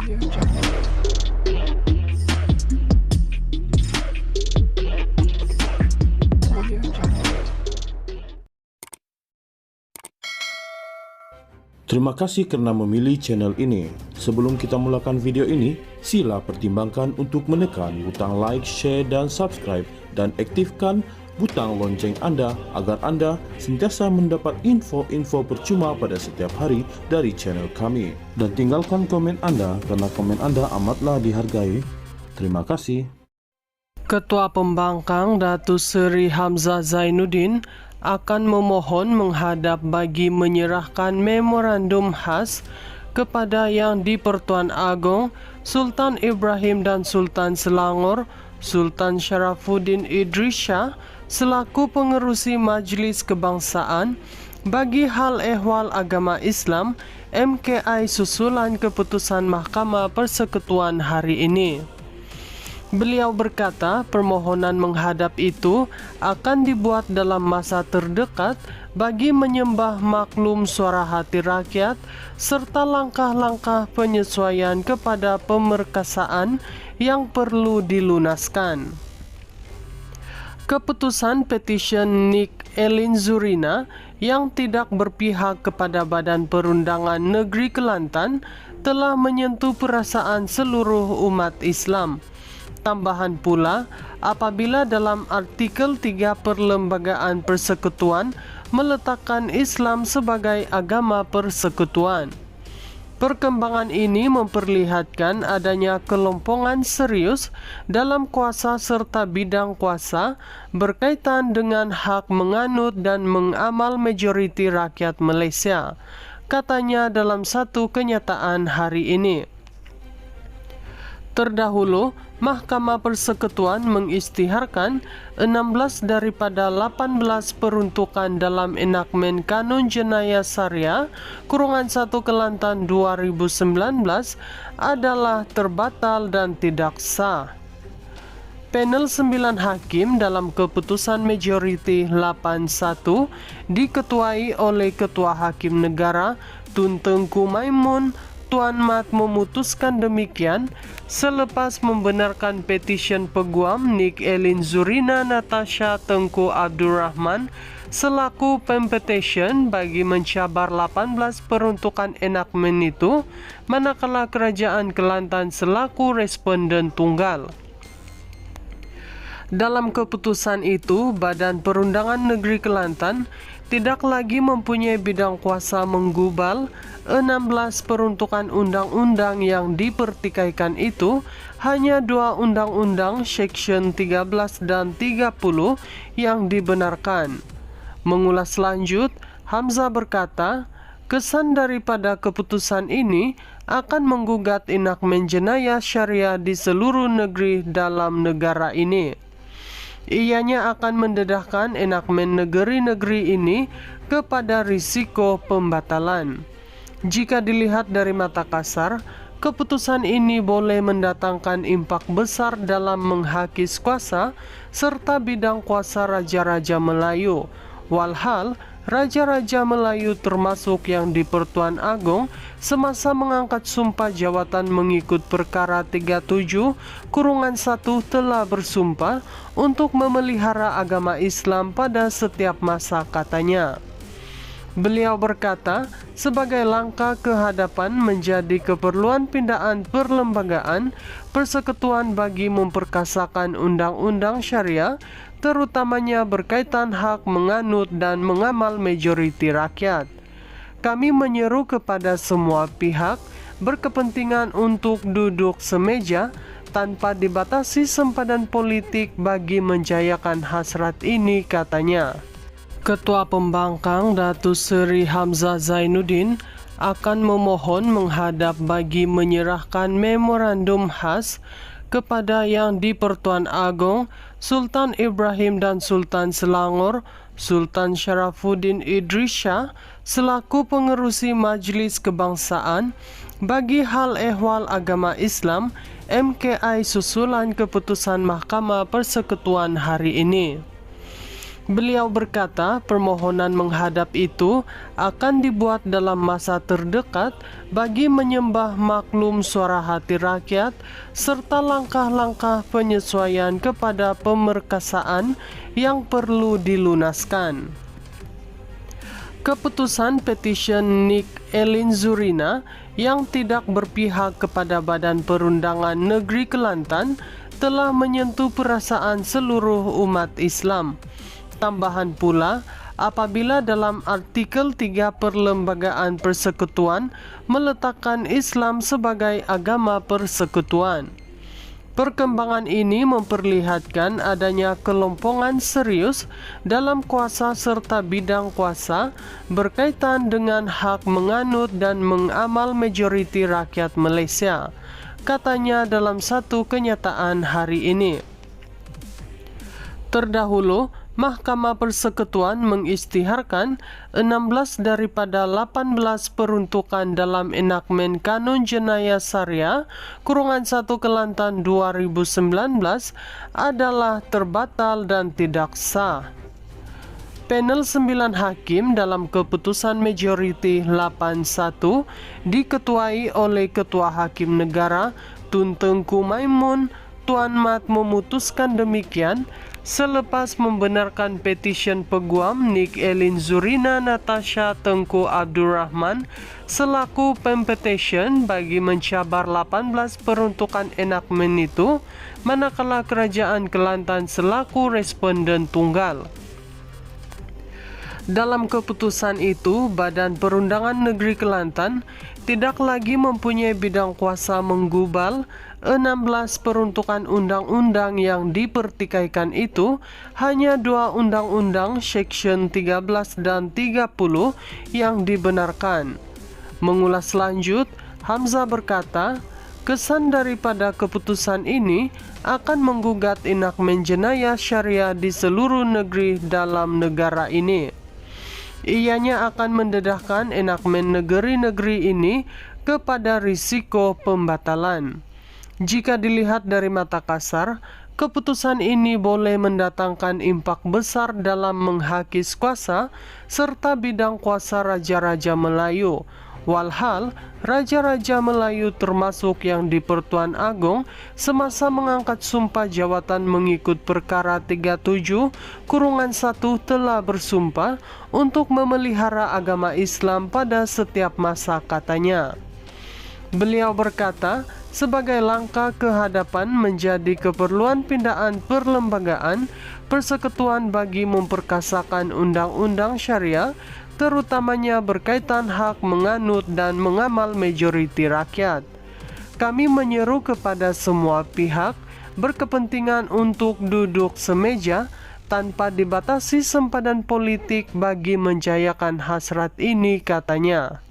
Terima kasih karena memilih channel ini. Sebelum kita mulakan video ini, sila pertimbangkan untuk menekan butang like, share, dan subscribe, dan aktifkan butang lonceng Anda agar Anda sentiasa mendapat info-info percuma pada setiap hari dari channel kami. Dan tinggalkan komen Anda karena komen Anda amatlah dihargai. Terima kasih. Ketua Pembangkang Datuk Seri Hamzah Zainuddin akan memohon menghadap bagi menyerahkan memorandum khas kepada Yang di-Pertuan Agong Sultan Ibrahim dan Sultan Selangor Sultan Sharafuddin Idris Shah selaku pengerusi Majlis Kebangsaan bagi hal ehwal agama Islam MKI susulan keputusan Mahkamah Persekutuan hari ini. Beliau berkata permohonan menghadap itu akan dibuat dalam masa terdekat bagi menyembah maklum suara hati rakyat serta langkah-langkah penyesuaian kepada pemerkasaan yang perlu dilunaskan. Keputusan petition Nik Elin Zurina yang tidak berpihak kepada Badan Perundangan Negeri Kelantan telah menyentuh perasaan seluruh umat Islam. Tambahan pula, apabila dalam artikel 3 Perlembagaan Persekutuan meletakkan Islam sebagai agama persekutuan. Perkembangan ini memperlihatkan adanya kelompongan serius dalam kuasa serta bidang kuasa berkaitan dengan hak menganut dan mengamal majoriti rakyat Malaysia, katanya dalam satu kenyataan hari ini. Terdahulu, Mahkamah Persekutuan mengisytiharkan 16 daripada 18 peruntukan dalam enakmen Kanun Jenayah Syariah _1 Kelantan 2019 adalah terbatal dan tidak sah. Panel 9 hakim dalam keputusan majoriti 8-1 diketuai oleh Ketua Hakim Negara Tun Tengku Maimun Tuan Mat memutuskan demikian selepas membenarkan petisyen peguam Nik Elin Zurina Natasha Tengku Abdul Rahman selaku pempetition bagi mencabar 18 peruntukan enakmen itu, manakala Kerajaan Kelantan selaku responden tunggal. Dalam keputusan itu, Badan Perundangan Negeri Kelantan tidak lagi mempunyai bidang kuasa menggubal 16 peruntukan undang-undang yang dipertikaikan itu, hanya 2 undang-undang Seksyen 13 dan 30 yang dibenarkan. Mengulas lanjut, Hamzah berkata, kesan daripada keputusan ini akan menggugat enakmen jenayah syariah di seluruh negeri dalam negara ini. Ianya akan mendedahkan enakmen negeri-negeri ini kepada risiko pembatalan. Jika dilihat dari mata kasar, keputusan ini boleh mendatangkan impak besar dalam menghakis kuasa serta bidang kuasa Raja-Raja Melayu. Walhal, Raja-Raja Melayu termasuk yang di-Pertuan Agong semasa mengangkat sumpah jawatan mengikut perkara 37 _1 telah bersumpah untuk memelihara agama Islam pada setiap masa, katanya. Beliau berkata, sebagai langkah ke hadapan menjadi keperluan pindaan perlembagaan persekutuan bagi memperkasakan undang-undang syariah, terutamanya berkaitan hak menganut dan mengamal majoriti rakyat. Kami menyeru kepada semua pihak berkepentingan untuk duduk semeja tanpa dibatasi sempadan politik bagi menjayakan hasrat ini, katanya. Ketua Pembangkang Datuk Seri Hamzah Zainuddin akan memohon menghadap bagi menyerahkan memorandum khas kepada Yang di-Pertuan Agong Sultan Ibrahim dan Sultan Selangor Sultan Sharafuddin Idris Shah selaku pengerusi Majlis Kebangsaan bagi hal ehwal agama Islam MKI susulan keputusan Mahkamah Persekutuan hari ini. Beliau berkata, permohonan menghadap itu akan dibuat dalam masa terdekat bagi menyembah maklum suara hati rakyat serta langkah-langkah penyesuaian kepada pemerkasaan yang perlu dilunaskan. Keputusan petition Nick Elin Zurina yang tidak berpihak kepada Badan Perundangan Negeri Kelantan telah menyentuh perasaan seluruh umat Islam. Tambahan pula, apabila dalam artikel 3 Perlembagaan Persekutuan meletakkan Islam sebagai agama persekutuan. Perkembangan ini memperlihatkan adanya kelompongan serius dalam kuasa serta bidang kuasa berkaitan dengan hak menganut dan mengamal majoriti rakyat Malaysia, katanya dalam satu kenyataan hari ini. Terdahulu, Mahkamah Persekutuan mengisytiharkan 16 daripada 18 peruntukan dalam enakmen Kanun Jenayah Syariah _1 Kelantan 2019 adalah terbatal dan tidak sah. Panel 9 hakim dalam keputusan majoriti 8-1 diketuai oleh Ketua Hakim Negara Tun Tengku Maimun Tuan Mat memutuskan demikian selepas membenarkan petisyen peguam Nick Elin Zurina Natasha Tengku Abdul Rahman selaku pempetition bagi mencabar 18 peruntukan enakmen itu, manakala Kerajaan Kelantan selaku responden tunggal. Dalam keputusan itu, Badan Perundangan Negeri Kelantan tidak lagi mempunyai bidang kuasa menggubal 16 peruntukan undang-undang yang dipertikaikan itu, hanya 2 undang-undang Seksyen 13 dan 30 yang dibenarkan. Mengulas lanjut, Hamzah berkata, kesan daripada keputusan ini akan menggugat enakmen jenayah syariah di seluruh negeri dalam negara ini. Ianya akan mendedahkan enakmen negeri-negeri ini kepada risiko pembatalan. Jika dilihat dari mata kasar, keputusan ini boleh mendatangkan impak besar dalam menghakis kuasa serta bidang kuasa Raja-Raja Melayu. Walhal, Raja-Raja Melayu termasuk yang di Pertuan Agong semasa mengangkat sumpah jawatan mengikut perkara 37-1 telah bersumpah untuk memelihara agama Islam pada setiap masa, katanya. Beliau berkata, sebagai langkah ke hadapan menjadi keperluan pindaan perlembagaan persekutuan bagi memperkasakan undang-undang syariah, terutamanya berkaitan hak menganut dan mengamal majoriti rakyat. Kami menyeru kepada semua pihak berkepentingan untuk duduk semeja tanpa dibatasi sempadan politik bagi menjayakan hasrat ini, katanya.